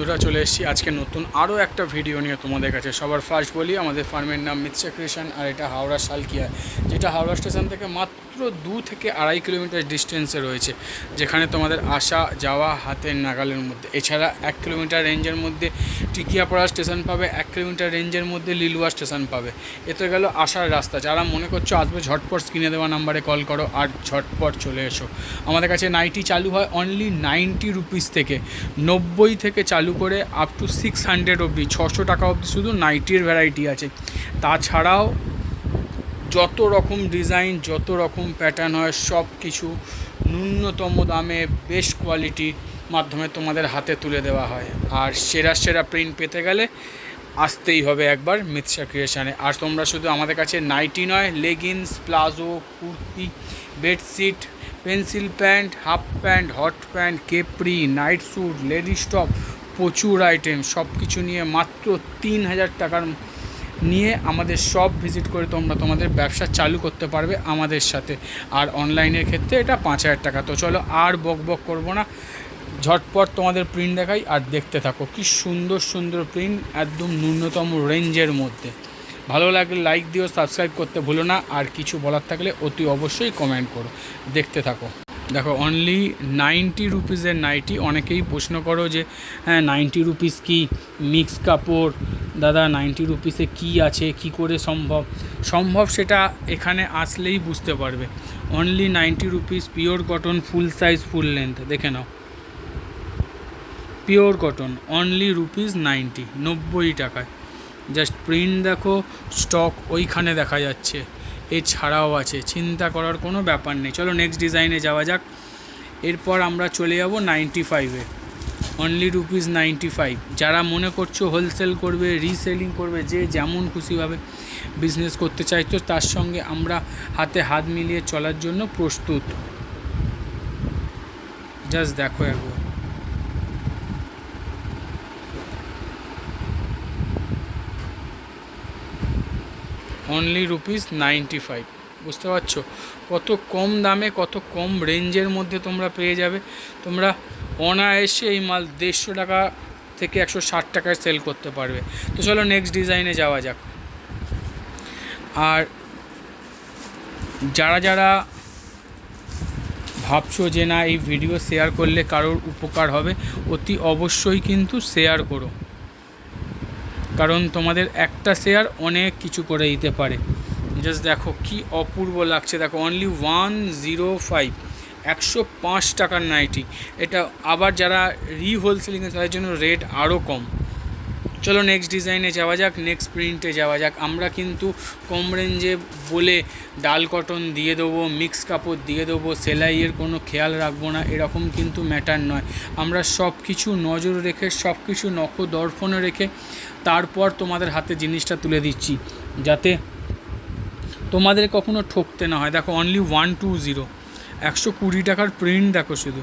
বন্ধুরা, চলে এসেছি আজকে নতুন আরও একটা ভিডিও নিয়ে তোমাদের কাছে। সবার ফার্স্ট বলি, আমাদের ফার্মের নাম মিৎসা ক্রিয়েশন, আর এটা হাওড়া শালকিয়া, যেটা হাওড়া স্টেশন থেকে মাত্র 2 থেকে 2.5 কিলোমিটার ডিস্টেন্সে রয়েছে, যেখানে তোমাদের আসা যাওয়া হাতের নাগালের মধ্যে। এছাড়া 1 কিলোমিটার রেঞ্জের মধ্যে টিকিয়াপাড়া স্টেশন পাবে, 1 কিলোমিটার রেঞ্জের মধ্যে লিলুয়া স্টেশন পাবে। এতে গেল আসার রাস্তা। যারা মনে করছো আসবে, ঝটপট স্ক্রিনে দেওয়া নাম্বারে কল করো আর ঝটপট চলে এসো। আমাদের কাছে নাইটি চালু হয় অনলি 90 রুপিস থেকে, 90 থেকে চালু করে আপ টু 600 অবধি, 600 টাকা অবধি শুধু নাইটির ভ্যারাইটি আছে। তাছাড়াও যত রকম ডিজাইন, যত রকম প্যাটার্ন হয়, সব কিছু ন্যূনতম দামে বেস্ট কোয়ালিটির মাধ্যমে তোমাদের হাতে তুলে দেওয়া হয়। আর সেরা সেরা প্রিন্ট পেতে গেলে আসতেই হবে একবার মিৎসা ক্রিয়েশনে। আর তোমরা শুধু আমাদের কাছে নাইটি নয়, leggings, palazzo, kurti, bedsheet, pencil pant, half pant, hot pant, capri, night suit, ladies top, প্রচুর আইটেম, সব কিছু নিয়ে মাত্র 3000 টাকার নিয়ে আমাদের সব ভিজিট করে তোমরা তোমাদের ব্যবসা চালু করতে পারবে আমাদের সাথে। আর অনলাইনের ক্ষেত্রে এটা 5000 টাকা। তো চলো আর বক করবো না, ঝটপট তোমাদের প্রিন্ট দেখাই আর দেখতে থাকো। কি সুন্দর সুন্দর প্রিন্ট, একদম ন্যূনতম রেঞ্জের মধ্যে। ভালো লাগলে লাইক দিও, সাবস্ক্রাইব করতে ভুলো না। আর কিছু বলার থাকলে অতি অবশ্যই কমেন্ট করো। দেখতে থাকো। দেখো, অনলি 90 রুপিসের নাইটি। অনেকেই প্রশ্ন করো যে হ্যাঁ 90 রুপিস কি মিক্স কাপড়, দাদা 90 রুপিসে কী আছে, কি করে সম্ভব সেটা এখানে আসলেই বুঝতে পারবে। অনলি 90 রুপিস, পিওর কটন, ফুল সাইজ, ফুল লেন্থ। দেখে নাও, পিওর কটন, অনলি রুপিস 90 টাকায়। জাস্ট প্রিন্ট দেখো, স্টক ওইখানে দেখা যাচ্ছে, এছাড়াও আছে, চিন্তা করার কোনো ব্যাপার নেই। চলো নেক্সট ডিজাইনে যাওয়া যাক। এরপর আমরা চলে যাব 95-এ, অনলি রুপিস 95। যারা মনে করছো হোলসেল করবে, রিসেলিং করবে, যে যেমন খুশিভাবে বিজনেস করতে চাইছো, তার সঙ্গে আমরা হাতে হাত মিলিয়ে চলার জন্য প্রস্তুত। জাস্ট দেখো একবার, অনলি রুপিস 95। বুঝতে পারছো কত কম দামে, কত কম রেঞ্জের মধ্যে তোমরা পেয়ে যাবে। তোমরা অনায়াসে এই মাল 150 টাকা থেকে 160 টাকায় সেল করতে পারবে। তো চলো নেক্সট ডিজাইনে যাওয়া যাক। আর যারা ভাবছো যে না এই ভিডিও শেয়ার করলে কারোর উপকার হবে, অতি অবশ্যই কিন্তু শেয়ার করো, কারণ তোমাদের একটা শেয়ার অনেক কিছু করে দিতে পারে। জাস্ট দেখো কি অপূর্ব লাগছে। দেখো অনলি 105, 105 টাকার নাইটি। এটা আবার যারা হোলসেলিংয়ে তাদের জন্য রেট আরও কম। চলো নেক্সট ডিজাইনে যাওয়া যাক, নেক্সট প্রিন্টে যাওয়া যাক। আমরা কিন্তু কম রেঞ্জে বলে ডাল কটন দিয়ে দেবো, মিক্স কাপড় দিয়ে দেবো, সেলাইয়ের কোনো খেয়াল রাখবো না, এরকম কিন্তু ম্যাটার নয়। আমরা সব কিছু নজর রেখে, সব কিছু নখদর্পণে রেখে তারপর তোমাদের হাতে জিনিসটা তুলে দিচ্ছি, যাতে তোমাদের কখনো ঠকতে না হয়। দেখো অনলি 120, 120 টাকার প্রিন্ট দেখো শুধু,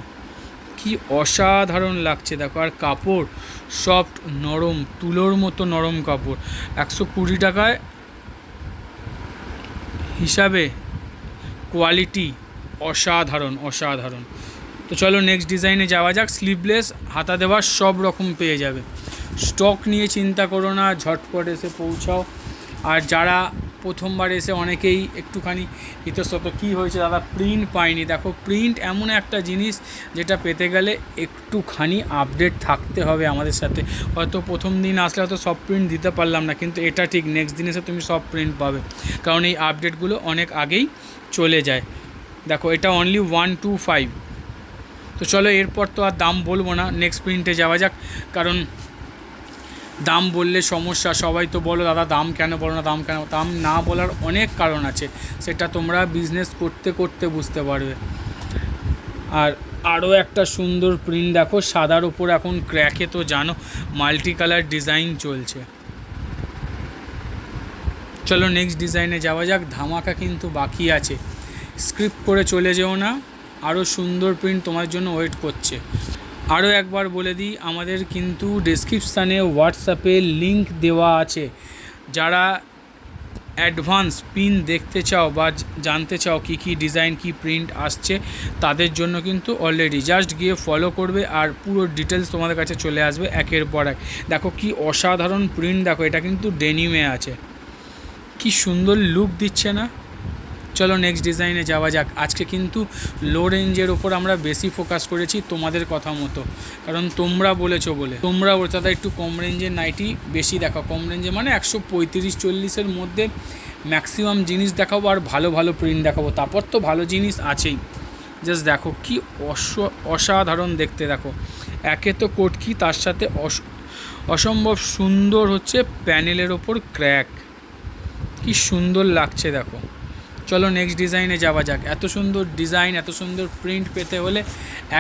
কি অসাধারণ লাগছে দেখো। আর কাপড় সফট, নরম, তুলোর মতো নরম কাপড়। 120 টাকায় হিসাবে কোয়ালিটি অসাধারণ অসাধারণ। তো চলো নেক্সট ডিজাইনে যাওয়া যাক। স্লিভলেস, হাতা দেওয়া, সব রকম পেয়ে যাবে। স্টক নিয়ে চিন্তা করো না, ঝটপট এসে পৌঁছাও। আর যারা প্রথমবার এসে অনেকেই একটুখানি ইতস্তত, কী হয়েছে দাদা প্রিন্ট পাইনি। দেখো প্রিন্ট এমন একটা জিনিস যেটা পেতে গেলে একটুখানি আপডেট থাকতে হবে আমাদের সাথে। হয়তো প্রথম দিন আসলে হয়তো সব প্রিন্ট দিতে পারলাম না, কিন্তু এটা ঠিক নেক্সট দিন এসে তুমি সব প্রিন্ট পাবে, কারণ এই আপডেটগুলো অনেক আগেই চলে যায়। দেখো এটা অনলি 125। তো চলো এরপর তো আর দাম বলবো না, নেক্সট প্রিন্টে যাওয়া যাক, কারণ দাম বললে সমস্যা। সবাই তো বলো দাদা দাম কেন বলো না, দাম কেন। দাম না বলার অনেক কারণ আছে, সেটা তোমরা বিজনেস করতে করতে বুঝতে পারবে। আর আরও একটা সুন্দর প্রিন্ট দেখো, সাদার ওপর এখন ক্র্যাকে তো জানো মাল্টি কালার ডিজাইন চলছে। চলো নেক্সট ডিজাইনে যাওয়া যাক। ধামাকা কিন্তু বাকি আছে, স্ক্রিপ করে চলে যেও না, আরও সুন্দর প্রিন্ট তোমার জন্য ওয়েট করছে। আরও একবার বলে দিই, আমাদের কিন্তু ডেসক্রিপশানে হোয়াটসঅ্যাপে লিংক দেওয়া আছে। যারা অ্যাডভান্স প্রিন্ট দেখতে চাও বা জানতে চাও কী ডিজাইন কী প্রিন্ট আসছে, তাদের জন্য কিন্তু অলরেডি জাস্ট গিয়ে ফলো করবে আর পুরো ডিটেলস তোমাদের কাছে চলে আসবে একের পর এক। দেখো কি অসাধারণ প্রিন্ট, দেখো এটা কিন্তু ডেনিমে আছে, কি সুন্দর লুক দিচ্ছে না। চলো নেক্সট ডিজাইনে যাওয়া যাক। আজকে কিন্তু লো রেঞ্জের ওপর আমরা বেশি ফোকাস করেছি তোমাদের কথা মতো, কারণ তোমরা বলেছো বলে। তোমরা ওর দাদা একটু কম রেঞ্জের নাইটি বেশি দেখাও, কম রেঞ্জে মানে 135-40-এর মধ্যে ম্যাক্সিমাম জিনিস দেখাবো আর ভালো ভালো প্রিন্ট দেখাবো, তারপর তো ভালো জিনিস আছেই। জাস্ট দেখো কি অসাধারণ দেখতে, দেখো একে তো কোটকি, তার সাথে অসম্ভব সুন্দর হচ্ছে প্যানেলের ওপর ক্র্যাক, কি সুন্দর লাগছে দেখো। চলো নেক্সট ডিজাইনে যাওয়া যাক। এত সুন্দর ডিজাইন, এত সুন্দর প্রিন্ট পেতে হলে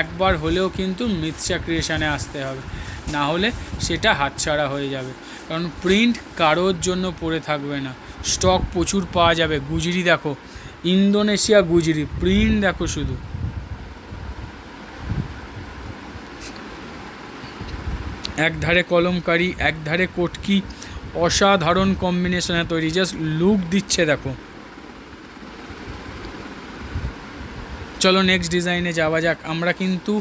একবার হলেও কিন্তু মিতশা ক্রিয়েশনে আসতে হবে, না হলে সেটা হাতছাড়া হয়ে যাবে। কারণ প্রিন্ট কারোর জন্য পড়ে থাকবে না, স্টক প্রচুর পাওয়া যাবে। গুজরি দেখো, ইন্দোনেশিয়া গুজরি প্রিন্ট দেখো শুধু, একধারে কলমকারি একধারে কোটকি, অসাধারণ কম্বিনেশনে তৈরি, জাস্ট লুক দিচ্ছে দেখো। চলো নেক্সট ডিজাইনে যাওয়া যাক। আমরা কিন্তু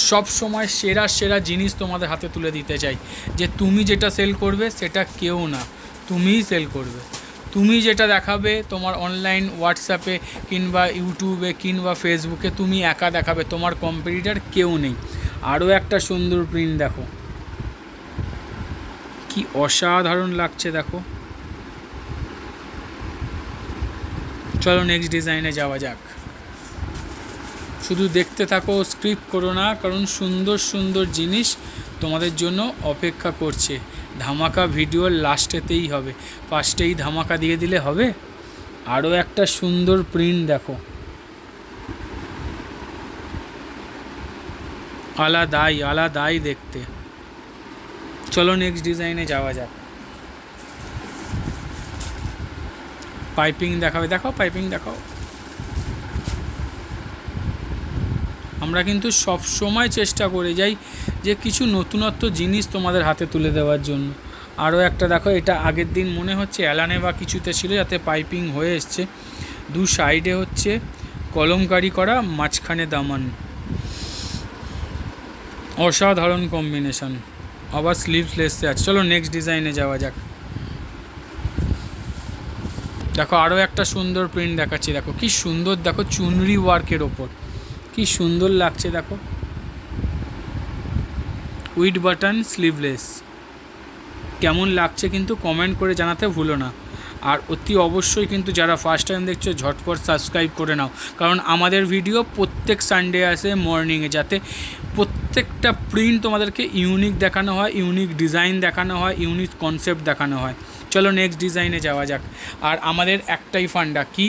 সব সময় সেরা সেরা জিনিস তোমাদের হাতে তুলে দিতে চাই, যে তুমি যেটা সেল করবে সেটা কেউ না, তুমিই সেল করবে। তুমি যেটা দেখাবে তোমার অনলাইন হোয়াটসঅ্যাপে কিংবা ইউটিউবে কিংবা ফেসবুকে, তুমি একা দেখাবে, তোমার কম্পিটিটার কেউ নেই। আরও একটা সুন্দর প্রিন্ট দেখো, কি অসাধারণ লাগছে দেখো। চলো নেক্সট ডিজাইনে যাওয়া যাক। শুধু দেখতে থাকো, স্ক্রিপ্ট করো না, কারণ সুন্দর সুন্দর জিনিস তোমাদের জন্য অপেক্ষা করছে। ধামাকা ভিডিওর লাস্টেতেই হবে, ফার্স্টেই ধামাকা দিয়ে দিলে হবে। আরও একটা সুন্দর প্রিন্ট দেখো, আলাদাই আলাদাই দেখতে। চলো নেক্সট ডিজাইনে যাওয়া যাক। পাইপিং দেখাবে, দেখাও পাইপিং দেখাও। আমরা কিন্তু সব সময় চেষ্টা করে যাই যে কিছু নতুনত্ব জিনিস তোমাদের হাতে তুলে দেওয়ার জন্য। আরও একটা দেখো, এটা আগের দিন মনে হচ্ছে অ্যালানে বা কিছুতে ছিল, যাতে পাইপিং হয়ে এসছে। দু সাইডে হচ্ছে কলমকারি করা, মাঝখানে দামান, অসাধারণ কম্বিনেশন। আবার স্লিভসলেসে আছে। চলো নেক্সট ডিজাইনে যাওয়া যাক। দেখো আরও একটা সুন্দর প্রিন্ট দেখাচ্ছি, দেখো কি সুন্দর, দেখো চুনরি ওয়ার্কের ওপর কি সুন্দর লাগছে দেখো। উইথ বাটন স্লিভলেস, কেমন লাগছে কিন্তু কমেন্ট করে জানাতে ভুলো না। আর অতি অবশ্যই কিন্তু যারা ফার্স্ট টাইম দেখছো ঝটপট সাবস্ক্রাইব করে নাও, কারণ আমাদের ভিডিও প্রত্যেক সানডে আসে মর্নিংয়ে, যাতে প্রত্যেকটা প্রিন্ট তোমাদেরকে ইউনিক দেখানো হয়, ইউনিক ডিজাইন দেখানো হয়, ইউনিক কনসেপ্ট দেখানো হয়। চলো নেক্সট ডিজাইনে যাওয়া যাক। আর আমাদের একটাই ফান্ডা কি,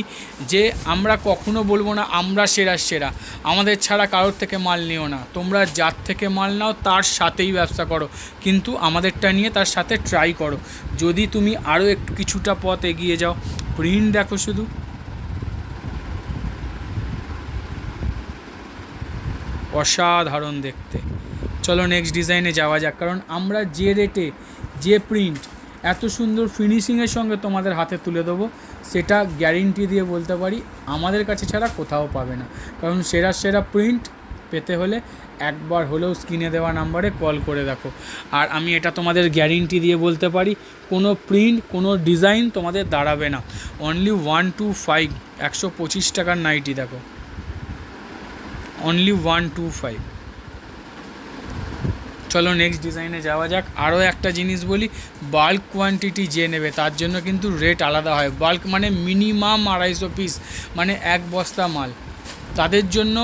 যে আমরা কখনো বলবো না আমরা সেরা সেরা, আমাদের ছাড়া কারোর থেকে মাল নিও না। তোমরা যার থেকে মাল নাও তার সাথেই ব্যবসা করো, কিন্তু আমাদেরটা নিয়ে তার সাথে ট্রাই করো। যদি তুমি আরও একটু কিছুটা পথ এগিয়ে যাও। প্রিন্ট দেখো শুধু, অসাধারণ দেখতে। চলো নেক্সট ডিজাইনে যাওয়া যাক। কারণ আমরা যে রেটে যে প্রিন্ট এত সুন্দর ফিনিশিংয়ের সঙ্গে তোমাদের হাতে তুলে দেবো, সেটা গ্যারেন্টি দিয়ে বলতে পারি আমাদের কাছে ছাড়া কোথাও পাবে না। কারণ সেরা সেরা প্রিন্ট পেতে হলে একবার হলেও স্ক্রিনে দেওয়া নাম্বারে কল করে দেখো। আর আমি এটা তোমাদের গ্যারেন্টি দিয়ে বলতে পারি, কোনো প্রিন্ট কোনো ডিজাইন তোমাদের দাঁড়াবে না। অনলি 125, 125 টাকার নাইটি দেখো, অনলি 125। চলো নেক্সট ডিজাইনে যাওয়া যাক। আরও একটা জিনিস বলি, বাল্ক কোয়ান্টিটি যে নেবে তার জন্য কিন্তু রেট আলাদা হয়। বাল্ক মানে মিনিমাম 250 পিস, মানে এক বস্তা মাল, তাদের জন্য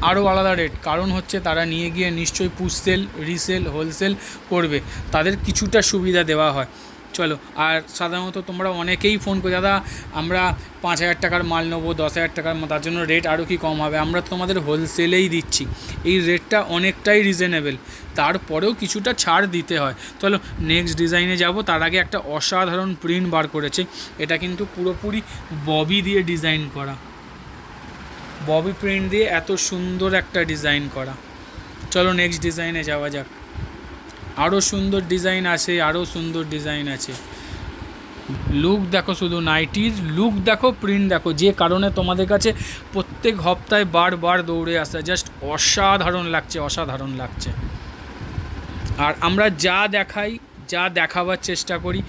আরও আলাদা রেট। কারণ হচ্ছে তারা নিয়ে গিয়ে নিশ্চয়ই পুষসেল, রিসেল, হোলসেল করবে, তাদের কিছুটা সুবিধা দেওয়া হয়। চলো, আর সাধারণত তোমরা অনেকেই ফোন করে, দাদা আমরা 5,000 টাকার মাল নেবো, 10,000 টাকার, তার জন্য রেট আরও কি কম হবে? আমরা তোমাদের হোলসেলেই দিচ্ছি, এই রেটটা অনেকটাই রিজনেবল, তারপরেও কিছুটা ছাড় দিতে হয়। চলো নেক্সট ডিজাইনে যাব। তার আগে একটা অসাধারণ প্রিন্ট বার করেছে, এটা কিন্তু পুরোপুরি ববি দিয়ে ডিজাইন করা, ববি প্রিন্ট দিয়ে এত সুন্দর একটা ডিজাইন করা। চলো নেক্সট ডিজাইনে যাওয়া যাক। আরও সুন্দর ডিজাইন আছে, আরও সুন্দর ডিজাইন আছে। লুক দেখো, শুধু নাইটির লুক দেখো, প্রিন্ট দেখো, যে কারণে তোমাদের কাছে প্রত্যেক হপ্তায় বারবার দৌড়ে আসা, জাস্ট অসাধারণ লাগছে, অসাধারণ লাগছে। আর আমরা যা দেখাই, যা দেখাবার চেষ্টা করি,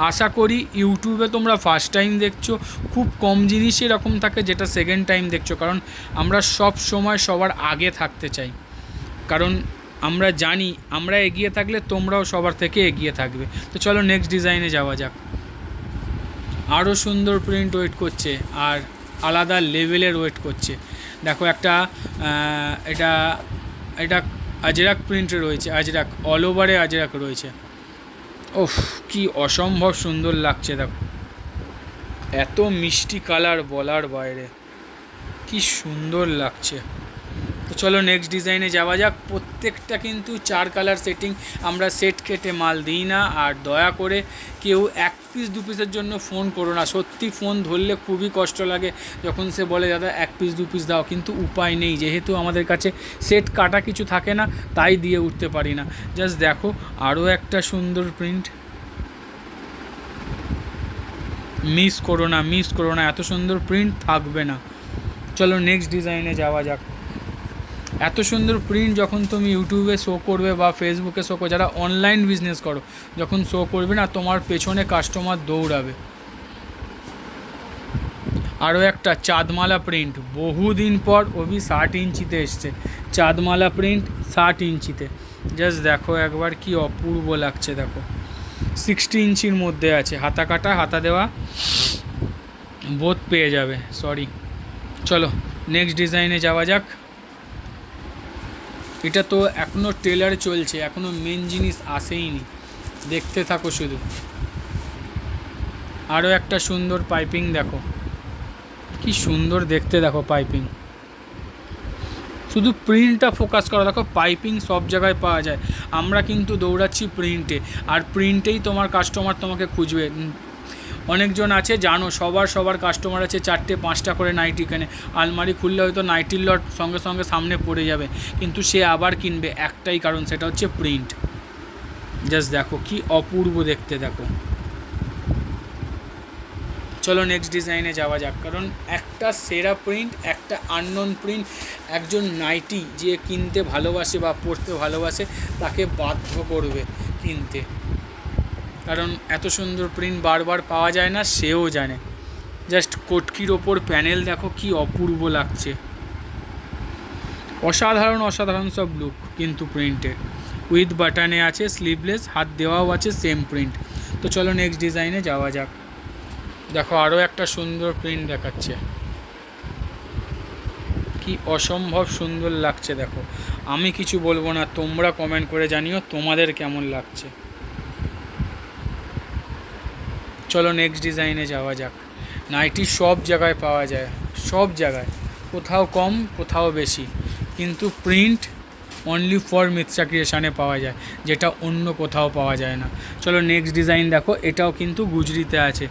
আশা করি ইউটিউবে তোমরা ফার্স্ট টাইম দেখছো, খুব কম জিনিসই এরকম থাকে যেটা সেকেন্ড টাইম দেখছো, কারণ আমরা সব সময় সবার আগে থাকতে চাই, কারণ আমরা জানি আমরা এগিয়ে থাকলে তোমরাও সবার থেকে এগিয়ে থাকবে। তো চলো নেক্সট ডিজাইনে যাওয়া যাক। আরও সুন্দর প্রিন্ট ওয়েট করছে আর আলাদা লেভেলের ওয়েট করছে। দেখো একটা এটা এটা আজরাক প্রিন্টে রয়েছে, আজরাক অল ওভারে আজরাক রয়েছে। ওফ, কি অসম্ভব সুন্দর লাগছে দেখো, এত মিষ্টি কালার বলার বাইরে, কি সুন্দর লাগছে। তো চলো নেক্সট ডিজাইনে যাওয়া যাক। প্রত্যেকটা কিন্তু 4 কালার সেটিং, আমরা সেট কেটে মাল দিই না। আর দয়া করে কেউ 1 পিস 2 পিসের জন্য ফোন করো না, সত্যি ফোন ধরলে খুবই কষ্ট লাগে যখন সে বলে দাদা 1 পিস 2 পিস দাও, কিন্তু উপায় নেই, যেহেতু আমাদের কাছে সেট কাটা কিছু থাকে না তাই দিয়ে উঠতে পারি না। জাস্ট দেখো আরও একটা সুন্দর প্রিন্ট, মিস করো না, মিস করো না, এত সুন্দর প্রিন্ট থাকবে না। চলো নেক্সট ডিজাইনে যাওয়া যাক। এত সুন্দর প্রিন্ট যখন তুমি ইউটিউবে শো করবে বা ফেসবুকে শো করবে, যারা অনলাইন বিজনেস করো, যখন শো করবে না, তোমার পেছনে কাস্টমার দৌড়াবে। আরও একটা চাঁদমালা প্রিন্ট, বহুদিন পর ওবি 60 ইঞ্চিতে এসছে, চাঁদমালা প্রিন্ট 60 ইঞ্চিতে। জাস্ট দেখো একবার কি অপূর্ব লাগছে, দেখো 60 ইঞ্চির মধ্যে আছে, হাতা কাটা হাতা দেওয়া বোধ পেয়ে যাবে, সরি। চলো নেক্সট ডিজাইনে যাওয়া যাক। এটা তো এখনও ট্রেলার চলছে, এখনও মেন জিনিস আসেইনি, দেখতে থাকো শুধু। আরও একটা সুন্দর পাইপিং দেখো, কি সুন্দর দেখতে, দেখো পাইপিং, শুধু প্রিন্টটা ফোকাস করো, দেখো পাইপিং সব জায়গায় পাওয়া যায়, আমরা কিন্তু দৌড়াচ্ছি প্রিন্টে, আর প্রিন্টেই তোমার কাস্টমার তোমাকে খুঁজবে। অনেকজন আছে জানো, সবার কাস্টমার আছে 4টে 5টা করে নাইটি কেনে, আলমারি খুললে হয়তো নাইটির লট সঙ্গে সঙ্গে সামনে পড়ে যাবে, কিন্তু সে আবার কিনবে একটাই কারণ, সেটা হচ্ছে প্রিন্ট। জাস্ট দেখো কি অপূর্ব দেখতে, দেখো। চলো নেক্সট ডিজাইনে যাওয়া যাক, কারণ একটা সেরা প্রিন্ট, একটা আননোন প্রিন্ট, একজন নাইটি যে কিনতে ভালোবাসে বা পরতে ভালোবাসে তাকে বাধ্য করবে কিনতে, কারণ এত সুন্দর প্রিন্ট বারবার পাওয়া যায় না, সেও জানে। জাস্ট কটকির ওপর প্যানেল দেখো কি অপূর্ব লাগছে, অসাধারণ অসাধারণ সব লুক কিন্তু প্রিন্টে, উইথ বাটনে আছে, স্লিভলেস, হাত দেওয়াও আছে, সেম প্রিন্ট। তো চলো নেক্সট ডিজাইনে যাওয়া যাক। দেখো আরও একটা সুন্দর প্রিন্ট দেখাচ্ছে, কি অসম্ভব সুন্দর লাগছে দেখো। আমি কিছু বলবো না, তোমরা কমেন্ট করে জানিও তোমাদের কেমন লাগছে। চলো নেক্সট ডিজাইনে যাওয়া যাক। নাইটি সব জায়গায় পাওয়া যায়, সব জায়গায়, কোথাও কম কোথাও বেশি, কিন্তু প্রিন্ট অনলি ফর মিত্রা ক্রিয়েশনে পাওয়া যায়, যেটা অন্য কোথাও পাওয়া যায় না। চলো নেক্সট ডিজাইন দেখো, এটাও কিন্তু গুজরিতে আছে,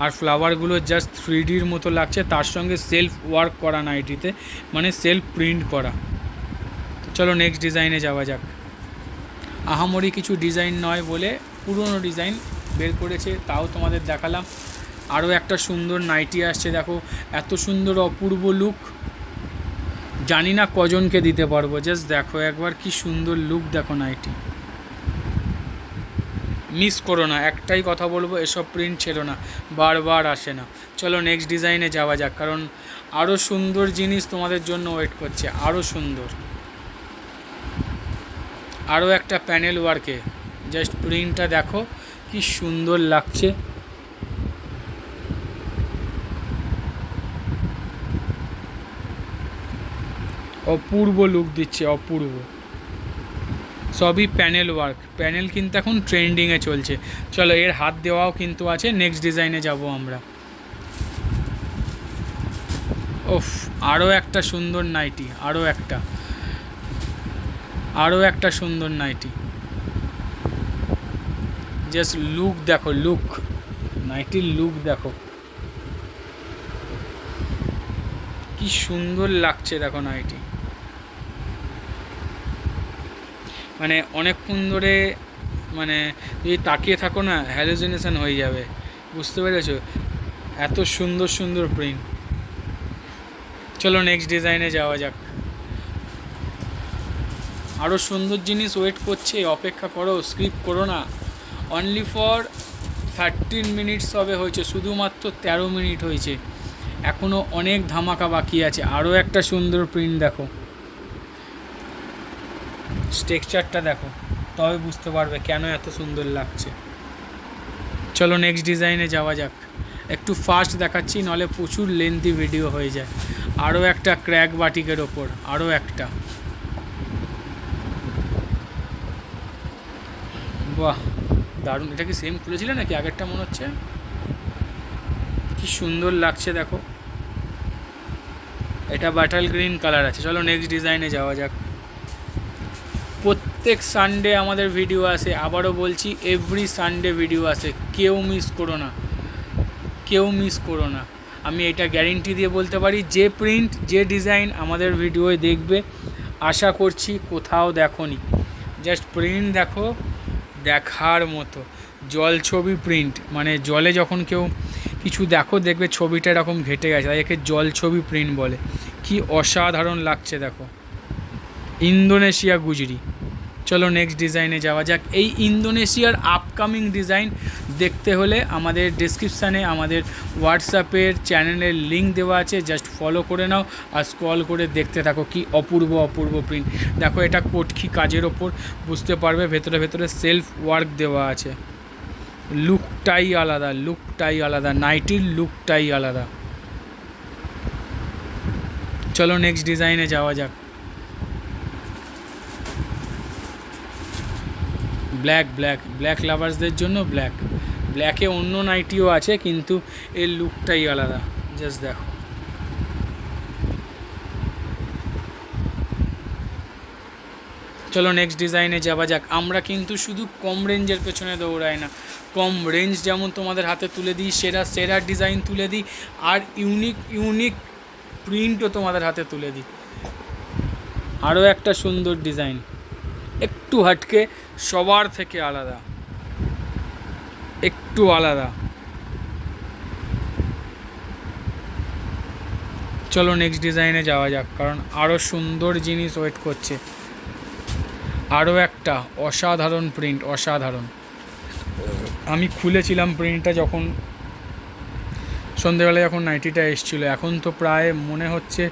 আর ফ্লাওয়ারগুলো জাস্ট 3Dর মতো লাগছে, তার সঙ্গে সেলফ ওয়ার্ক করা নাইটিতে, মানে সেলফ প্রিন্ট করা। চলো নেক্সট ডিজাইনে যাওয়া যাক। আহামরি কিছু ডিজাইন নয় বলে পুরনো ডিজাইন বের করেছে, তাও তোমাদের দেখালাম। আরও একটা সুন্দর নাইটি আসছে, দেখো এত সুন্দর অপূর্ব লুক, জানি না কজনকে দিতে পারবো। জাস্ট দেখো একবার কি সুন্দর লুক, দেখো নাইটি, মিস করো না, একটাই কথা বলবো, এসব প্রিন্ট ছিল না, বারবার আসে না। চলো নেক্সট ডিজাইনে যাওয়া যাক, কারণ আরও সুন্দর জিনিস তোমাদের জন্য ওয়েট করছে, আরও সুন্দর। আরও একটা প্যানেল ওয়ার্কে, জাস্ট প্রিন্টটা দেখো কি সুন্দর লাগছে, অপূর্ব লুক দিচ্ছে, অপূর্ব। সবই প্যানেল ওয়ার্ক, প্যানেল কিন্তু এখন ট্রেন্ডিংয়ে চলছে। চলো এর হাত দেওয়াও কিন্তু আছে। নেক্সট ডিজাইনে যাব আমরা। ওফ, আরও একটা সুন্দর নাইটি, আরও একটা সুন্দর নাইটি, জাস্ট লুক দেখো, লুক, নাইটির লুক দেখো কি সুন্দর লাগছে, দেখো নাইটি, মানে অনেকক্ষণ ধরে মানে যদি তাকিয়ে থাকো না, হ্যালুসিনেশন হয়ে যাবে, বুঝতে পেরেছো? এত সুন্দর সুন্দর প্রিন্ট। চলো নেক্সট ডিজাইনে যাওয়া যাক। আরও সুন্দর জিনিস ওয়েট করছে, অপেক্ষা করো, স্কিপ করো না। অনলি ফর 13 মিনিটস হবে হয়েছে, শুধুমাত্র 13 মিনিট হয়েছে, এখনও অনেক ধামাকা বাকি আছে। আরও একটা সুন্দর প্রিন্ট দেখো, টেক্সচারটা দেখো, তবে বুঝতে পারবে কেন এত সুন্দর লাগছে। চলো নেক্সট ডিজাইনে যাওয়া যাক। একটু ফাস্ট দেখাচ্ছি, নাহলে প্রচুর লেন্থি ভিডিও হয়ে যায়। আরও একটা ক্র্যাক বাটিকের ওপর, আরও একটা, বাহ দারুণ। এটা কি সেম খুলেছিলে নাকি আগেরটা মনে হচ্ছে? কি সুন্দর লাগছে দেখো, এটা বাটাল গ্রিন কালার আছে। চলো নেক্সট ডিজাইনে যাওয়া যাক। প্রত্যেক সানডে আমাদের ভিডিও আসে, আবারও বলছি এভরি সানডে ভিডিও আসে, কেউ মিস করো না, কেউ মিস করো না। আমি এটা গ্যারেন্টি দিয়ে বলতে পারি, যে প্রিন্ট যে ডিজাইন আমাদের ভিডিওয় দেখবে, আশা করছি কোথাও দেখোনি। জাস্ট প্রিন্ট দেখো, দেখার মতো। জল ছবি প্রিন্ট, মানে জলে যখন কেউ কিছু দেখবে ছবিটা এরকম ঘেটে গেছে, তাই একে জল ছবি প্রিন্ট বলে। কি অসাধারণ লাগছে দেখো, ইন্দোনেশিয়া গুজরি। চলো নেক্সট ডিজাইনে যাওয়া যাক। এই ইন্দোনেশিয়ার আপকামিং ডিজাইন দেখতে হলে আমাদের ডেসক্রিপশানে আমাদের হোয়াটসঅ্যাপের চ্যানেলের লিঙ্ক দেওয়া আছে, জাস্ট ফলো করে নাও আর স্ক্রল করে দেখতে থাকো। কি অপূর্ব অপূর্ব প্রিন্ট দেখো, এটা কোটকি কাজের ওপর, বুঝতে পারবে ভেতরে ভেতরে সেলফ ওয়ার্ক দেওয়া আছে। লুকটাই আলাদা, লুকটাই আলাদা, নাইটির লুকটাই আলাদা। চলো নেক্সট ডিজাইনে যাওয়া যাক। ব্ল্যাক ব্ল্যাক ব্ল্যাক লাভার্সদের জন্য ব্ল্যাক, ব্ল্যাকে অন্য নাইটিও আছে, কিন্তু এর লুকটাই আলাদা। জাস্ট দেখো, চলো নেক্সট ডিজাইনে যাওয়া যাক। আমরা কিন্তু শুধু কম রেঞ্জের পেছনে দৌড়াই না, কম রেঞ্জ যেমন তোমাদের হাতে তুলে দিই, সেরা সেরা ডিজাইন তুলে দিই, আর ইউনিক ইউনিক প্রিন্টও তোমাদের হাতে তুলে দিই। আরও একটা সুন্দর ডিজাইন, একটু হাটকে, সবার থেকে আলাদা, একটু আলাদা। চলো নেক্সট ডিজাইনে যাওয়া যাক, কারণ আরও সুন্দর জিনিস ওয়েট করছে। আরও একটা অসাধারণ প্রিন্ট, অসাধারণ। আমি খুলেছিলাম প্রিন্টটা যখন সন্ধেবেলা, যখন নাইটিটা এসেছিলো। এখন তো প্রায় মনে হচ্ছে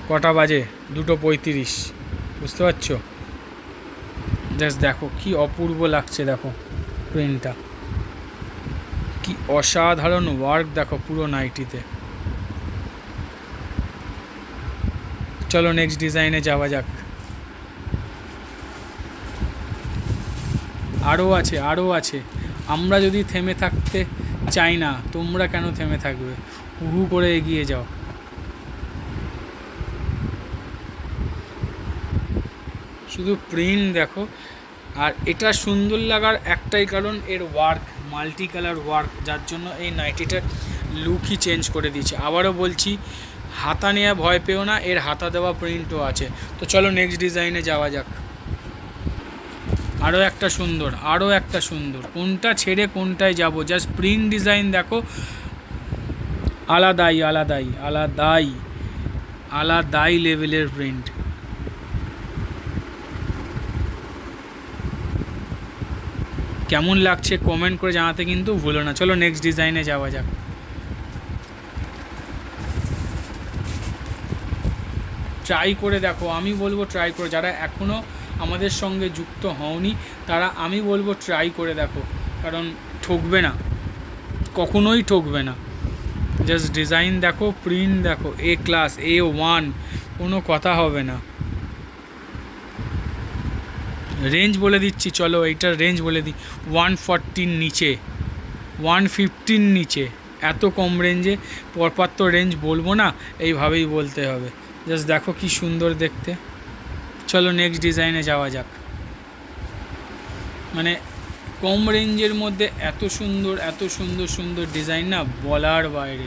কটা বাজে, 2:35, বুঝতে পারছো? জাস্ট দেখো কি অপূর্ব লাগছে, দেখো প্রিন্টটা, কি অসাধারণ ওয়ার্ক দেখো পুরো নাইটিতে। চলো নেক্সট ডিজাইনে যাওয়া যাক। আরও আছে, আরও আছে। আমরা যদি থেমে থাকতে চাই না, তোমরা কেন থেমে থাকবে? হু করে এগিয়ে যাও। শুধু প্রিন্ট দেখো, আর এটা সুন্দর লাগার একটাই কারণ, এর ওয়ার্ক, মাল্টি কালার ওয়ার্ক, যার জন্য এই নাইটিটার লুকই চেঞ্জ করে দিয়েছে। আবারও বলছি, হাতা নেওয়া ভয় পেও না, এর হাতা দেওয়া প্রিন্টও আছে। তো চলো নেক্সট ডিজাইনে যাওয়া যাক। আরও একটা সুন্দর, আরও একটা সুন্দর, কোনটা ছেড়ে কোনটায় যাব? জাস্ট প্রিন্ট ডিজাইন দেখো, আলাদাই আলাদাই আলাদাই আলাদাই লেভেলের প্রিন্ট। কেমন লাগছে কমেন্ট করে জানাতে কিন্তু ভুলো না। চলো নেক্সট ডিজাইনে যাওয়া যাক। ট্রাই করে দেখো, আমি বলবো ট্রাই করে, যারা এখনও আমাদের সঙ্গে যুক্ত হওনি তারা, আমি বলবো ট্রাই করে দেখো, কারণ ঠকবে না, কখনোই ঠকবে না। জাস্ট ডিজাইন দেখো, প্রিন্ট দেখো, A+, A1, কোনো কথা হবে না। রেঞ্জ বলে দিচ্ছি, চলো এইটার রেঞ্জ বলে দিই, 140 নিচে, 150 নিচে, এত কম রেঞ্জে পরপর তো রেঞ্জ বলবো না, এইভাবেই বলতে হবে। জাস্ট দেখো কি সুন্দর দেখতে। চলো নেক্সট ডিজাইনে যাওয়া যাক। মানে কম রেঞ্জের মধ্যে এত সুন্দর এত সুন্দর সুন্দর ডিজাইন না, বলার বাইরে।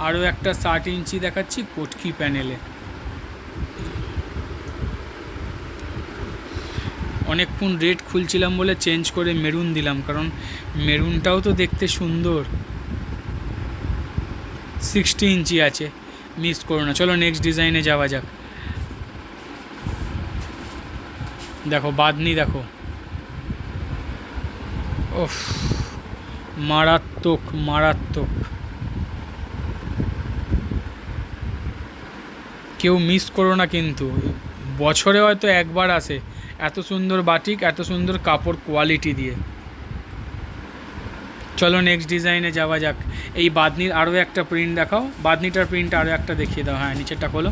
আরও একটা 60 ইঞ্চি দেখাচ্ছি কোটকি প্যানেলে। অনেকক্ষণ রেড খুলছিলাম বলে চেঞ্জ করে মেরুন দিলাম, কারণ মেরুনটাও তো দেখতে সুন্দর। 60 ইঞ্চি আছে, মিস করো না। চলো নেক্সট ডিজাইনে যাওয়া যাক। দেখো বাঁধনি, দেখো ওফ, মারাত্মক মারাত্মক, কেউ মিস করো না কিন্তু, বছরে হয়তো একবার আসে এত সুন্দর বাটিক, এত সুন্দর কাপড় কোয়ালিটি দিয়ে। চলো নেক্সট ডিজাইনে যাওয়া যাক। এই বাঁধনির আরও একটা প্রিন্ট দেখাও, বাঁধনিটার প্রিন্ট আরও একটা দেখিয়ে দাও। হ্যাঁ নিচেরটা খোলো,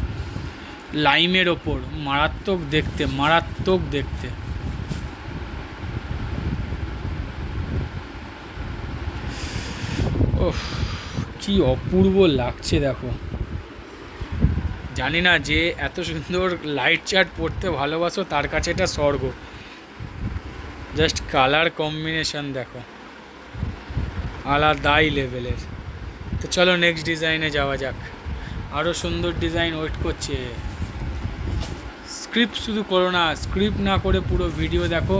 লাইমের ওপর, মারাত্মক দেখতে, মারাত্মক দেখতে। ওহ কি অপূর্ব লাগছে দেখো। জানি না যে এত সুন্দর লাইট চার্ট পড়তে ভালোবাসো তার কাছে এটা স্বর্গ। জাস্ট কালার কম্বিনেশন দেখো, আলাদাই লেভেলের। তো চলো নেক্সট ডিজাইনে যাওয়া যাক, আরও সুন্দর ডিজাইন ওয়েট করছে। স্ক্রিপ্ট শুধু করো না, স্ক্রিপ্ট না করে পুরো ভিডিও দেখো,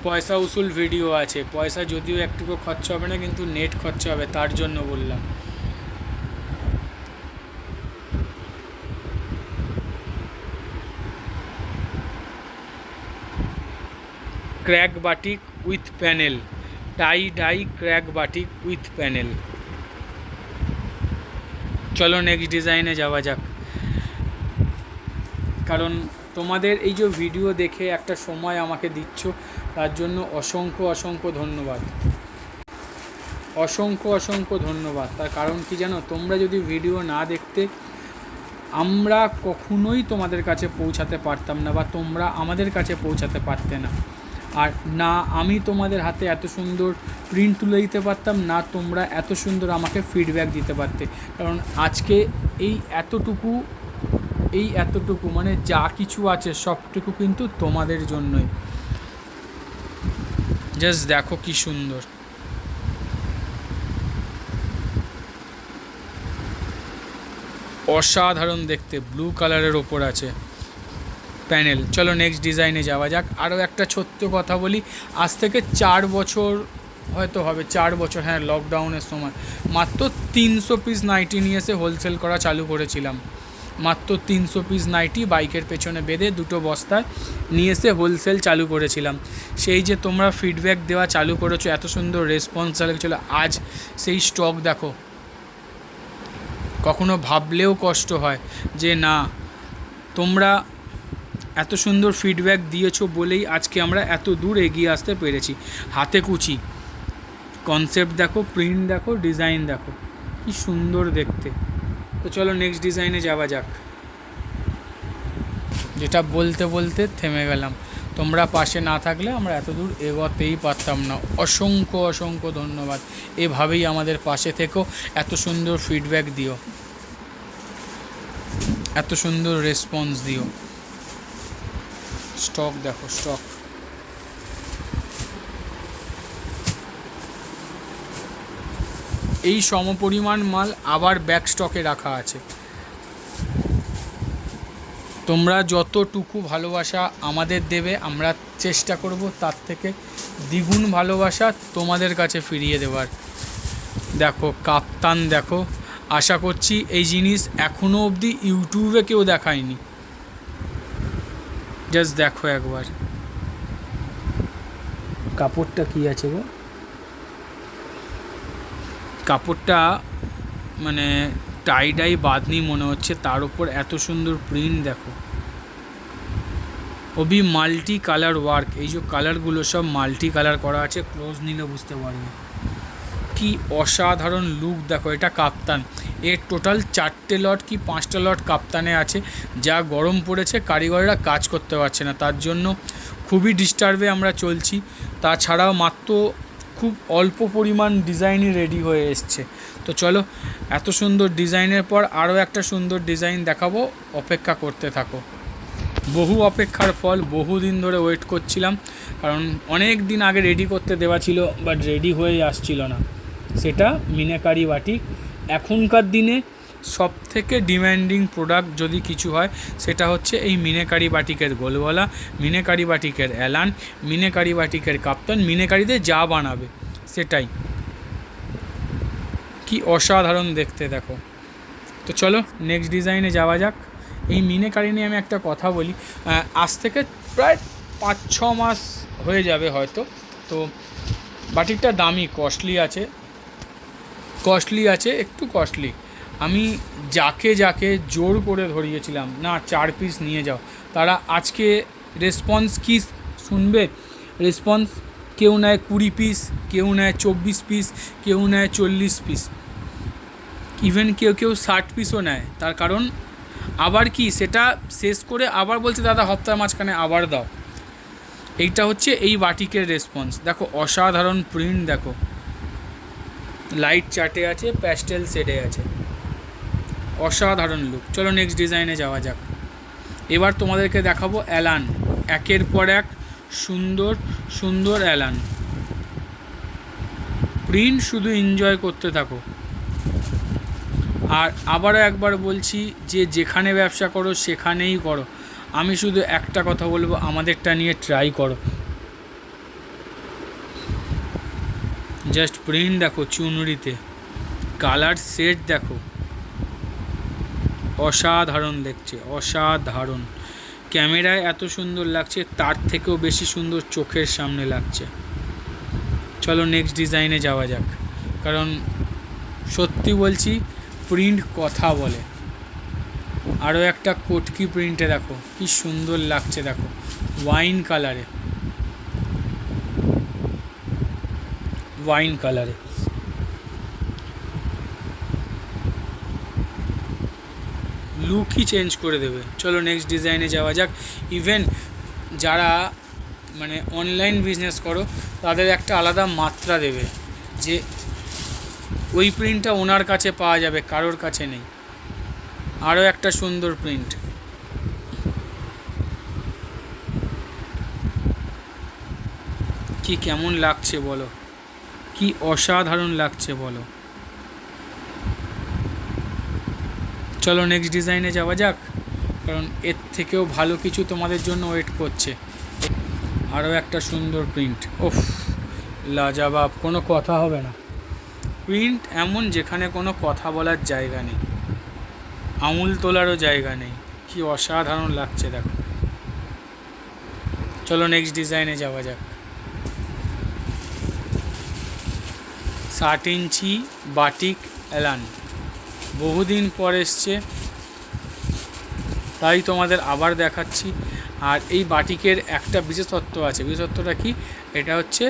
পয়সা উসুল ভিডিও আছে। পয়সা যদিও একটুকু খরচা হবে না, কিন্তু নেট খরচা হবে, তার জন্য বললাম। Crack batik with panel, tie dye crack batik with panel. চলো নেক্সট ডিজাইনে যাওয়া যাক। কারণ তোমাদের এই যে ভিডিও দেখে একটা সময় আমাকে দিচ্ছ, তার জন্য অসংখ্য অসংখ্য ধন্যবাদ, অসংখ্য অসংখ্য ধন্যবাদ। তার কারণ কি জানো, তোমরা যদি ভিডিও না দেখতে আমরা কখনোই তোমাদের কাছে পৌঁছাতে পারতাম না, বা তোমরা আমাদের কাছে পৌঁছাতে পারতে না। আর না আমি তোমাদের হাতে এত সুন্দর প্রিন্ট তুলে দিতে পারতাম, না তোমরা এত সুন্দর আমাকে ফিডব্যাক দিতে পারতে। কারণ আজকে এই এতটুকু মানে যা কিছু আছে সবটুকু কিন্তু তোমাদের জন্যই। জাস্ট দেখো কি সুন্দর, অসাধারণ দেখতে, ব্লু কালারের ওপর আছে প্যানেল। চলো নেক্সট ডিজাইনে যাওয়া যাক। আরও একটা ছোট্ট কথা বলি, আজ থেকে 4 বছর হয়তো হবে, 4 বছর, হ্যাঁ লকডাউনের সময় মাত্র 300 পিস নাইটি নিয়ে এসে হোলসেল করা চালু করেছিলাম। মাত্র 300 পিস নাইটি বাইকের পেছনে বেঁধে 2 বস্তায় নিয়ে এসে হোলসেল চালু করেছিলাম। সেই যে তোমরা ফিডব্যাক দেওয়া চালু করেছো, এত সুন্দর রেসপন্স চালিয়েছিল, আজ সেই স্টক দেখো। কখনো ভাবলেও কষ্ট হয় যে না, তোমরা এত সুন্দর ফিডব্যাক দিয়েছো বলেই আজকে আমরা এত দূর এগিয়ে আসতে পেরেছি। হাতে কুচি, কনসেপ্ট দেখো, প্রিন্ট দেখো, ডিজাইন দেখো, কি সুন্দর দেখতে। তো চলো নেক্সট ডিজাইনে যাওয়া যাক। যেটা বলতে বলতে থেমে গেলাম, তোমরা পাশে না থাকলে আমরা এত দূর এগোতেই পারতাম না। অসংখ্য অসংখ্য ধন্যবাদ, এভাবেই আমাদের পাশে থেকো, এত সুন্দর ফিডব্যাক দিও, এত সুন্দর রেসপন্স দিও। স্টক দেখো, স্টক এই সমপরিমাণ মাল আবার ব্যাক স্টকে রাখা আছে। তোমরা যতটুকু ভালোবাসা আমাদের দেবে, আমরা চেষ্টা করব তার থেকে দ্বিগুণ ভালোবাসা তোমাদের কাছে ফিরিয়ে দেওয়ার। দেখো কাপ্তান দেখো, আশা করছি এই জিনিস এখনও অবধি ইউটিউবে কেউ দেখায়নি। জাস্ট দেখো একবার, কাপড়টা কি আছে গো, কাপড়টা মানে টাই ডাই বাঁধনি মনে হচ্ছে, তার উপর এত সুন্দর প্রিন্ট দেখো। ওবি মাল্টি কালার ওয়ার্ক, এই যে কালারগুলো সব মাল্টি কালার করা আছে, ক্লোজ নিলে বুঝতে পারবে কি অসাধারণ লুক দেখো। এটা কাপ্তান, এর টোটাল 4টে লট কি 5টা লট কাপ্তানে আছে। যা গরম পড়েছে, কারিগররা কাজ করতে পারছে না, তার জন্য খুবই ডিস্টার্বে আমরা চলছি। তাছাড়াও মাত্র খুব অল্প পরিমাণ ডিজাইনই রেডি হয়ে এসছে। তো চলো, এত সুন্দর ডিজাইনের পর আরও একটা সুন্দর ডিজাইন দেখাবো, অপেক্ষা করতে থাকো। বহু অপেক্ষার ফল, বহুদিন ধরে ওয়েট করছিলাম, কারণ অনেক দিন আগে রেডি করতে দেওয়া ছিল, বাট রেডি হয়ে আসছিল না। সেটা মিনাকারি বাটিক। এখনকার দিনে সবথেকে ডিম্যান্ডিং প্রোডাক্ট যদি কিছু হয়, সেটা হচ্ছে এই মিনাকারি বাটিকের গোলগলা, মিনাকারি বাটিকের এলান, মিনাকারি বাটিকের কাপ্তান, মিনাকারিতে যা বানাবে সেটাই। কি অসাধারণ দেখতে দেখো। তো চলো নেক্সট ডিজাইনে যাওয়া যাক। এই মিনাকারি নিয়ে আমি একটা কথা বলি, আজ থেকে প্রায় 5-6 মাস হয়ে যাবে হয়তো। তো বাটিকটা দামি, কস্টলি আছে, একটু কস্টলি। আমি যাকে জোর করে ধরিয়েছিলাম না 4 পিস নিয়ে যাও, তারা আজকে রেসপন্স কি শুনবে? রেসপন্স কেউ নেয় 20 পিস, কেউ নেয় 24 পিস, কেউ নেয় 40 পিস, ইভেন কেউ 60 পিসও নেয়। তার কারণ আবার কি সেটা শেষ করে আবার বলছে দাদা সপ্তাহের মাঝখানে আবার দাও। এইটা হচ্ছে এই বাটিকের রেসপন্স। দেখো অসাধারণ প্রিন্ট, দেখো লাইট চার্টে আছে, প্যাস্টেল শেডে আছে, অসাধারণ লুক। চলো নেক্সট ডিজাইনে যাওয়া যাক। এবার তোমাদেরকে দেখাবো অ্যালান, একের পর এক সুন্দর সুন্দর অ্যালান প্রিন্ট, শুধু এনজয় করতে থাকো। আর আবারও একবার বলছি যে যেখানে ব্যবসা করো সেখানেই করো, আমি শুধু একটা কথা বলবো, আমাদেরটা নিয়ে ট্রাই করো। জাস্ট প্রিন্ট দেখো, চুনরিতে কালার সেট দেখো, অসাধারণ দেখছে, অসাধারণ। ক্যামেরায় এত সুন্দর লাগছে, তার থেকেও বেশি সুন্দর চোখের সামনে লাগছে। চলো নেক্সট ডিজাইনে যাওয়া যাক, কারণ সত্যি বলছি প্রিন্ট কথা বলে। আরও একটা কটকি প্রিন্টে দেখো কি সুন্দর লাগছে, দেখো ওয়াইন কালারে, লুকই চেঞ্জ করে দেবে। চলো নেক্সট ডিজাইনে যাওয়া যাক। ইভেন যারা মানে অনলাইন বিজনেস করো তাদের একটা আলাদা মাত্রা দেবে, যে ওই প্রিন্টটা ওনার কাছে পাওয়া যাবে, কারোর কাছে নেই। আরও একটা সুন্দর প্রিন্ট, কি কেমন লাগছে বলো, কি অসাধারণ লাগছে বলো। চলো নেক্সট ডিজাইনে যাওয়া যাক, কারণ এর থেকেও ভালো কিছু তোমাদের জন্য ওয়েট করছে। আরও একটা সুন্দর প্রিন্ট, ওফ লাজবাব, কোনো কথা হবে না। প্রিন্ট এমন যেখানে কোনো কথা বলার জায়গা নেই, আঙুল তোলারও জায়গা নেই, কি অসাধারণ লাগছে দেখো। চলো নেক্সট ডিজাইনে যাওয়া যাক। 60 ইঞ্চি বাটিক অ্যালান, বহুদিন পর এসছে, তাই তোমাদের আবার দেখাচ্ছি। আর এই বাটিকের একটা বিশেষত্ব আছে, বিশেষত্বটা কি? এটা হচ্ছে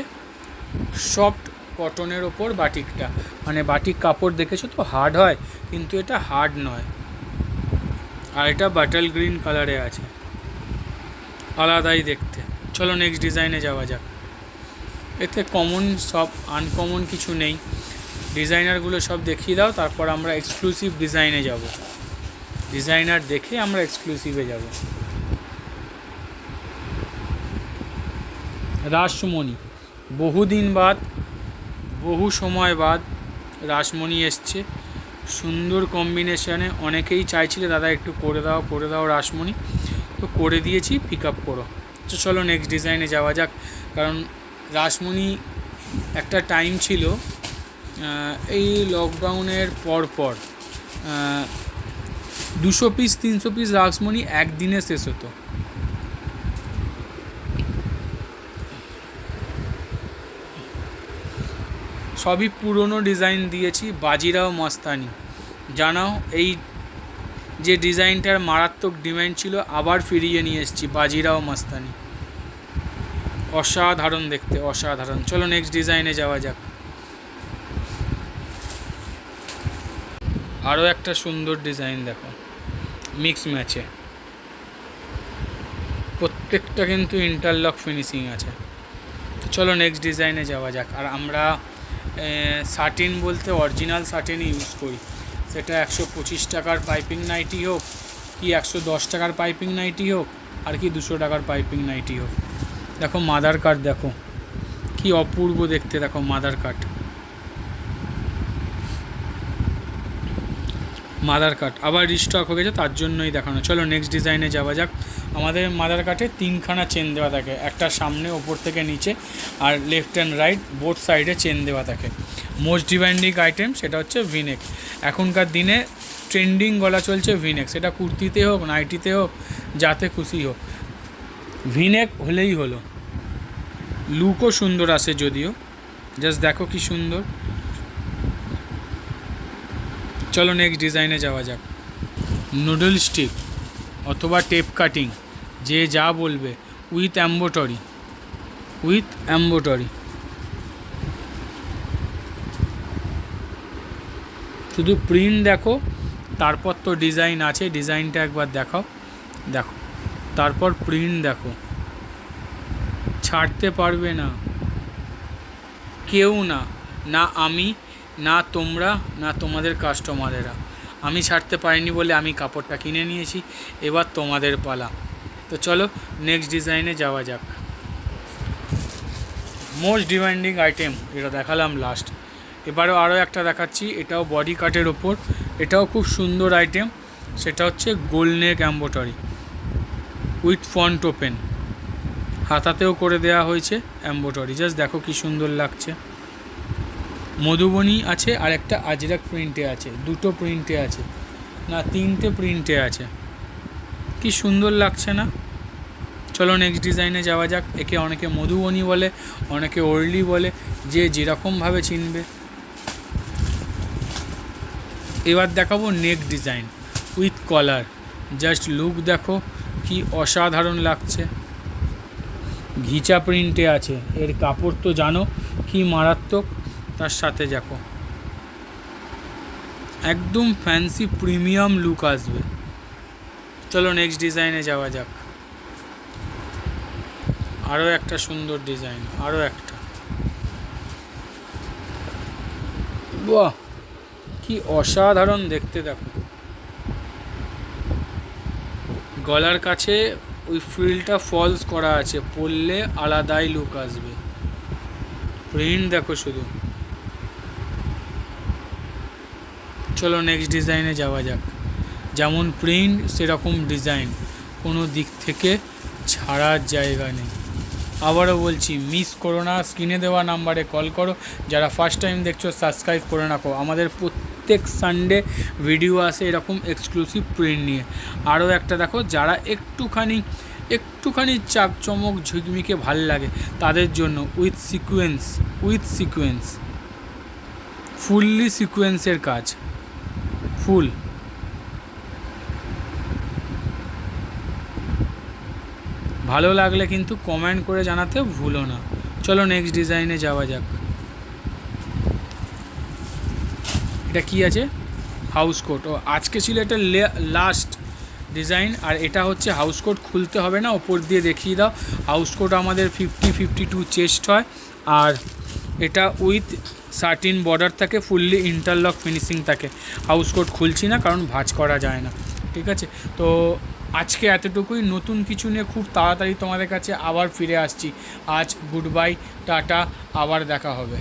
সফট কটনের ওপর বাটিকটা, মানে বাটিক কাপড় দেখেছো তো হার্ড হয়, কিন্তু এটা হার্ড নয়। আর এটা বাটল গ্রিন কালারে আছে, আলাদাই দেখতে। চলো নেক্সট ডিজাইনে যাওয়া যাক। এতে কমন সব, আনকমন কিছু নেই। ডিজাইনারগুলো সব দেখিয়ে দাও, তারপর আমরা এক্সক্লুসিভ ডিজাইনে যাব। ডিজাইনার দেখে আমরা এক্সক্লুসিভে যাব। রাসমণি, বহুদিন বাদ, বহু সময় বাদ রাসমণি এসছে, সুন্দর কম্বিনেশানে। অনেকেই চাইছিলে দাদা একটু করে দাও রাসমণি, তো করে দিয়েছি, পিক আপ করো। তো চলো নেক্সট ডিজাইনে যাওয়া যাক, কারণ রাসমণি একটা টাইম ছিল এই লকডাউনের পর 200 পিস 300 পিস রাসমণি একদিনে শেষ হতো। সবই পুরনো ডিজাইন দিয়েছি, বাজিরাও মস্তানি। জানাও এই যে ডিজাইনটার মারাত্মক ডিমান্ড ছিল, আবার ফিরিয়ে নিয়ে এসেছি, বাজিরাও মস্তানি, অসাধারণ দেখতে, অসাধারণ। চলো নেক্সট ডিজাইনে যাওয়া যাক। আরও একটা সুন্দর ডিজাইন দেখো, মিক্স ম্যাচে, প্রত্যেকটা কিন্তু ইন্টারলক ফিনিশিং আছে। চলো নেক্সট ডিজাইনে যাওয়া যাক। আর আমরা শার্টিন বলতে অরিজিনাল শার্টিনই ইউজ করি, সেটা 125 টাকার পাইপিং নাইটি হোক, কি 110 টাকার পাইপিং নাইটি হোক, আর কি 200 টাকার পাইপিং নাইটি হোক। দেখো মাদার কাট, দেখো কি অপূর্ব দেখতে, দেখো মাদার কাট, আবার রিস্টক হয়ে গেছে, তার জন্যই দেখানো। চলো নেক্সট ডিজাইনে যাওয়া যাক। আমাদের মাদার কাটে 3খানা চেন দেওয়া থাকে, একটা সামনে, ওপর থেকে নিচে, আর লেফট অ্যান্ড রাইট বোথ সাইডে চেন দেওয়া থাকে। মোস্ট ডিমান্ডিং আইটেম সেটা হচ্ছে ভিনেক। এখনকার দিনে ট্রেন্ডিং গলা চলছে ভিনেক, সেটা কুর্তিতে হোক, নাইটিতে হোক, যাতে খুশি হোক, ভিনেক হলেই হলো। লুকও সুন্দর আসে যদিও, জাস্ট দেখো কি সুন্দর। চলো নেক্সট ডিজাইনে যাওয়া যাক। নুডল স্টিক অথবা টেপ কাটিং, যে যা বলবে, উইথ এম্বোটারি। শুধু প্রিন্ট দেখো, তারপর তো ডিজাইন আছে, ডিজাইনটা একবার দেখাও, দেখো, তারপর প্রিন্ট দেখো, ছাড়তে পারবে না কেউ, না আমি, না তোমরা, না তোমাদের কাস্টমারেরা। আমি ছাড়তে পারিনি বলে আমি কাপড়টা কিনে নিয়েছি, এবার তোমাদের পালা। তো চলো নেক্সট ডিজাইনে যাওয়া যাক। মোস্ট ডিমান্ডিং আইটেম এটা দেখালাম লাস্ট, এবারও আরও একটা দেখাচ্ছি, এটাও বডি কাটের ওপর, এটাও খুব সুন্দর আইটেম। সেটা হচ্ছে গোল নেক এম্বোটারি উইথ ফ্রন্ট ওপেন, হাতাতেও করে দেওয়া হয়েছে এম্বোটারি, জাস্ট দেখো কি সুন্দর লাগছে। মধুবনী আছে আর একটা আজরাক প্রিন্টে আছে, দুটো প্রিন্টে আছে, না তিনটে প্রিন্টে আছে, কি সুন্দর লাগছে না? চলো নেক্সট ডিজাইনে যাওয়া যাক। একে অনেকে মধুবনী বলে, অনেকে ওরলি বলে, যে যেরকমভাবে চিনবে। এবার দেখাবো neck design with collar, just look দেখো কি অসাধারণ লাগছে। ঘিচা প্রিন্টে আছে, এর কাপড় তো জানো কি মারাত্মক, তার সাথে দেখো একদম ফ্যান্সি প্রিমিয়াম লুক আসবে। চলো নেক্সট ডিজাইনে যাওয়া যাক। আরও একটা সুন্দর ডিজাইন, আরও একটা, বাহ কি অসাধারণ দেখতে, দেখো গলার কাছে ওই ফ্রিলটা ফলস করা আছে, পরলে আলাদাই লুক আসবে। প্রিন্ট দেখো শুধু। চলো নেক্সট ডিজাইনে যাওয়া যাক। যেমন প্রিন্ট সেরকম ডিজাইন, কোনো দিক থেকে ছাড়ার জায়গা নেই। আবারও বলছি, মিস করো না, স্ক্রিনে দেওয়া নাম্বারে কল করো। যারা ফার্স্ট টাইম দেখছো সাবস্ক্রাইব করে রাখো, আমাদের প্রত্যেক সানডে ভিডিও আসে এরকম এক্সক্লুসিভ প্রিন্ট নিয়ে। আরও একটা দেখো, যারা একটুখানি চাকচমক ঝিকমিকে ভাল লাগে তাদের জন্য উইথ সিকোয়েন্স ফুললি সিকোয়েন্সের কাজ, ফুল। ভালো লাগলে কিন্তু কমেন্ট করে জানাতে ভুলো না। চলো নেক্সট ডিজাইনে যাওয়া যাক। এটা কি আছে? House coat. ও আজকে ছিল এটা লাস্ট ডিজাইন, আর এটা হচ্ছে হাউস কোট, খুলতে হবে না, ওপর দিয়ে দেখিয়ে দাও। হাউস কোট আমাদের 50-52 চেস্ট হয়, আর এটা উইথ সার্টিন বর্ডার থাকে, ফুললি ইন্টারলক ফিনিশিং থাকে। হাউস কোট খুলছি না কারণ ভাঁজ করা যায় না, ঠিক আছে? তো আজকে এতটুকুই, নতুন কিছু নিয়ে খুব তাড়াতাড়ি তোমাদের কাছে আবার ফিরে আসছি। আজ গুড বাই, টাটা, আবার দেখা হবে।